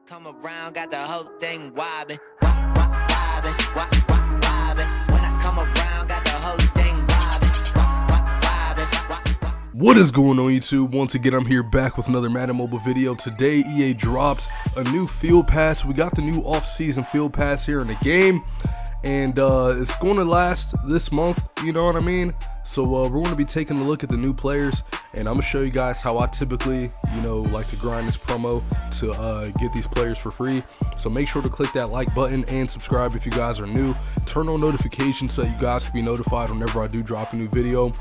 come around, got the whole thing wobbin', wobbin', wobbin'. When I come around, got the whole thing wobbin'. What is going on YouTube? Once again, I'm here back with another Madden mobile video. Today, EA dropped a new field pass. We got the new off-season field pass here in the game, and it's going to last this month, you know what I mean? So we're going to be taking a look at the new players, and I'm going to show you guys how I typically, like to grind this promo to get these players for free. So make sure to click that like button and subscribe if you guys are new. Turn on notifications so that you guys can be notified whenever I do drop a new video.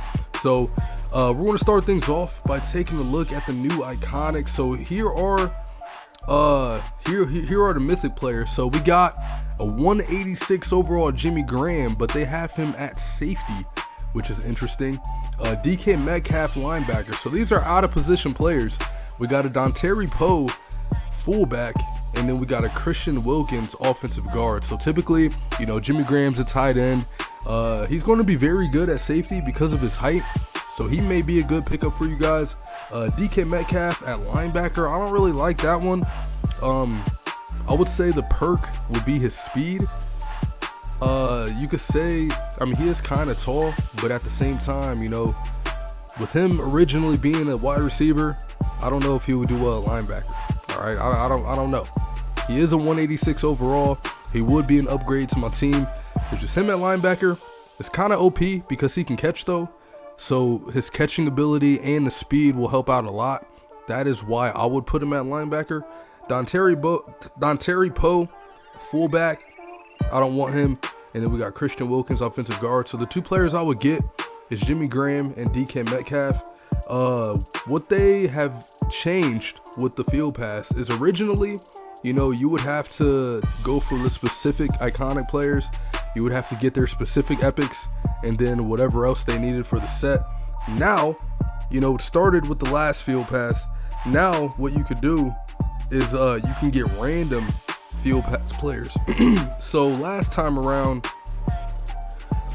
So we're going to start things off by taking a look at the new iconics. So here are the mythic players. So we got a 186 overall Jimmy Graham, but they have him at safety, which is interesting. DK Metcalf linebacker. So these are out of position players. We got a Dontari Poe fullback, and then we got a Christian Wilkins offensive guard. So typically, Jimmy Graham's a tight end. He's going to be very good at safety because of his height, so he may be a good pickup for you guys. DK Metcalf at linebacker, I don't really like that one. I would say the perk would be his speed. You could say, he is kind of tall, but at the same time, with him originally being a wide receiver, I don't know if he would do well at linebacker. All right, I don't know. He is a 186 overall. He would be an upgrade to my team. It's just him at linebacker. It's kind of OP because he can catch though. So his catching ability and the speed will help out a lot. That is why I would put him at linebacker. Dontari Poe, fullback. I don't want him. And then we got Christian Wilkins, offensive guard. So the two players I would get is Jimmy Graham and DK Metcalf. What they have changed with the field pass is originally, you would have to go for the specific iconic players. You would have to get their specific epics and then whatever else they needed for the set. Now, it started with the last field pass. Now what you could do is you can get random field pass players. So last time around,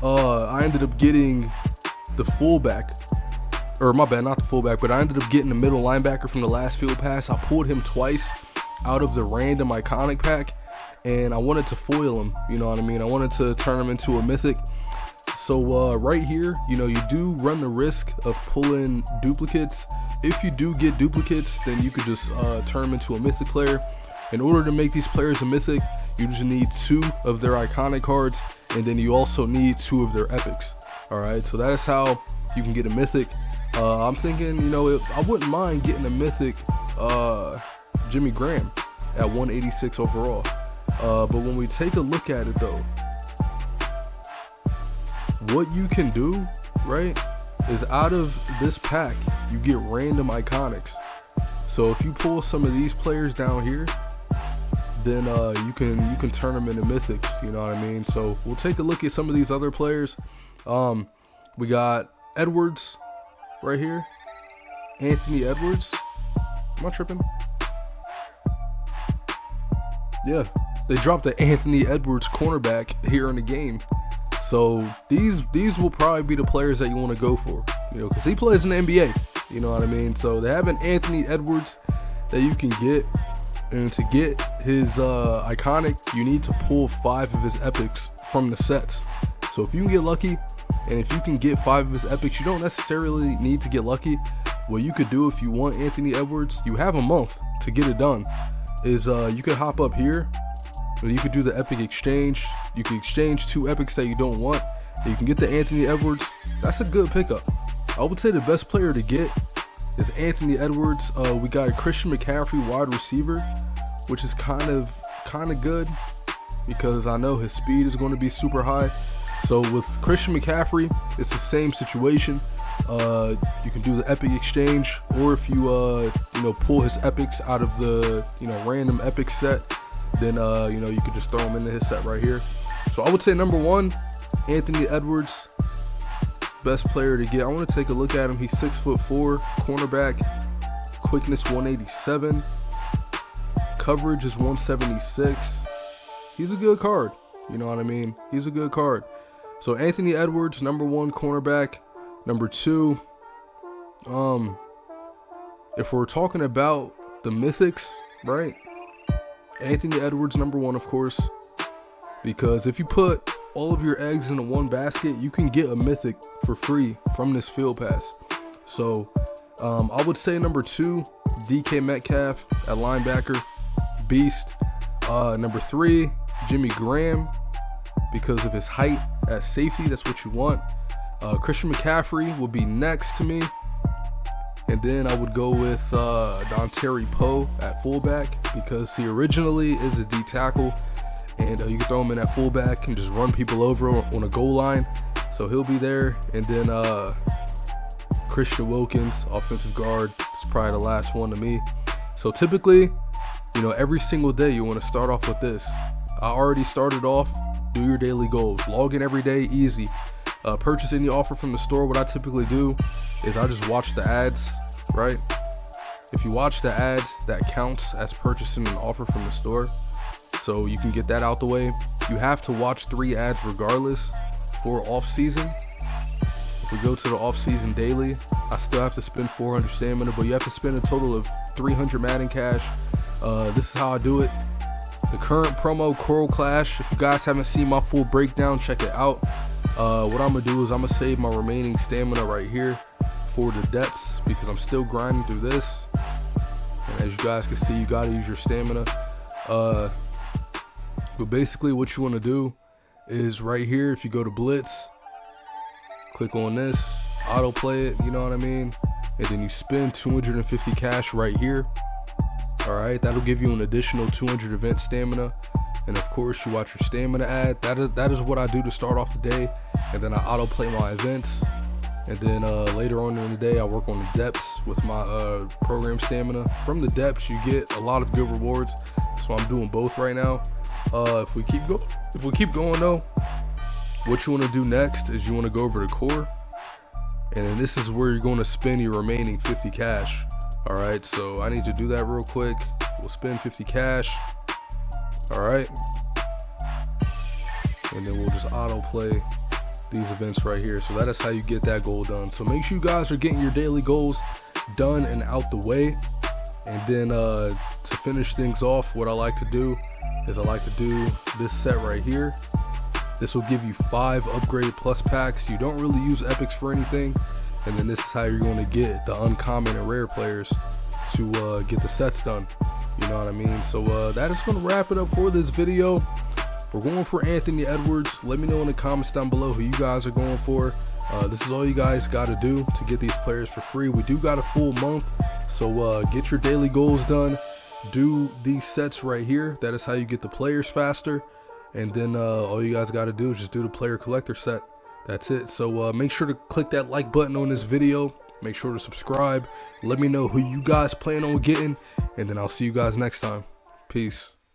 I ended up getting the fullback, or my bad, not the fullback, but I ended up getting the middle linebacker from the last field pass. I pulled him twice out of the random iconic pack, and I wanted to foil him, I wanted to turn him into a mythic. So right here, you do run the risk of pulling duplicates. If you do get duplicates, then you could just turn them into a mythic player. In order to make these players a mythic, you just need 2 of their iconic cards, and then you also need 2 of their epics. All right, so that is how you can get a mythic. I'm thinking, I wouldn't mind getting a mythic Jimmy Graham at 186 overall. But when we take a look at it though, what you can do, right, is out of this pack, you get random iconics. So if you pull some of these players down here, then you can turn them into mythics, you know what I mean? So we'll take a look at some of these other players. We got Edwards right here, Anthony Edwards. Am I tripping? Yeah, they dropped the Anthony Edwards cornerback here in the game. So these will probably be the players that you want to go for, because he plays in the NBA, you know what I mean? So they have an Anthony Edwards that you can get, and to get his iconic, you need to pull 5 of his epics from the sets. So if you can get lucky, and if you can get 5 of his epics, you don't necessarily need to get lucky. What you could do if you want Anthony Edwards, you have a month to get it done, is you could hop up here, and you could do the epic exchange. You can exchange 2 epics that you don't want, and you can get the Anthony Edwards. That's a good pickup. I would say the best player to get is Anthony Edwards. We got a Christian McCaffrey wide receiver, which is kind of good because I know his speed is going to be super high. So with Christian McCaffrey, it's the same situation. You can do the epic exchange, or if you pull his epics out of the random epic set, then you could just throw him into his set right here. So I would say number 1, Anthony Edwards, best player to get. I want to take a look at him. He's 6'4", cornerback, quickness 187, coverage is 176. He's a good card, you know what I mean? He's a good card. So Anthony Edwards, number 1 cornerback. Number 2, if we're talking about the mythics, right? Anthony Edwards number 1, of course, because if you put all of your eggs into one basket, you can get a mythic for free from this field pass. So I would say number 2, DK Metcalf at linebacker, beast. Number 3, Jimmy Graham, because of his height at safety. That's what you want. Christian McCaffrey would be next to me. And then I would go with Dontari Poe at fullback, because he originally is a D tackle, and you can throw him in at fullback and just run people over on a goal line. So he'll be there. And then Christian Wilkins, offensive guard, is probably the last one to me. So typically, you know, every single day you want to start off with this. I already started off. Do your daily goals. Log in every day, easy. Purchase any offer from the store. What I typically do is I just watch the ads, right? If you watch the ads, that counts as purchasing an offer from the store. So you can get that out the way. You have to watch 3 ads regardless for off season. If we go to the off season daily, I still have to spend 400 stamina, but you have to spend a total of 300 Madden cash. This is how I do it. The current promo, Coral Clash. If you guys haven't seen my full breakdown, check it out. What I'm gonna do is I'm gonna save my remaining stamina right here for the depths, because I'm still grinding through this. And as you guys can see, you gotta use your stamina. But basically what you want to do is right here, if you go to Blitz, click on this, autoplay it, you know what I mean? And then you spend 250 cash right here. All right, that'll give you an additional 200 event stamina. And of course, you watch your stamina ad. That is what I do to start off the day. And then I autoplay my events. And then later on in the day, I work on the depths with my program stamina. From the depths, you get a lot of good rewards. So I'm doing both right now. If we keep going though, what you want to do next is you want to go over to core, and then this is where you're going to spend your remaining 50 cash. All right, so I need to do that real quick. We'll spend 50 cash. All right, and then we'll just autoplay these events right here. So that is how you get that goal done. So make sure you guys are getting your daily goals done and out the way. And then to finish things off, what I like to do is I like to do this set right here. This will give you 5 upgraded plus packs. You don't really use epics for anything. And then this is how you're going to get the uncommon and rare players to get the sets done. You know what I mean? So that is going to wrap it up for this video. We're going for Anthony Edwards. Let me know in the comments down below who you guys are going for. This is all you guys got to do to get these players for free. We do got a full month. So get your daily goals done. Do these sets right here. That is how you get the players faster. And then all you guys got to do is just do the player collector set. That's it. So make sure to click that like button on this video. Make sure to subscribe. Let me know who you guys plan on getting. And then I'll see you guys next time. Peace.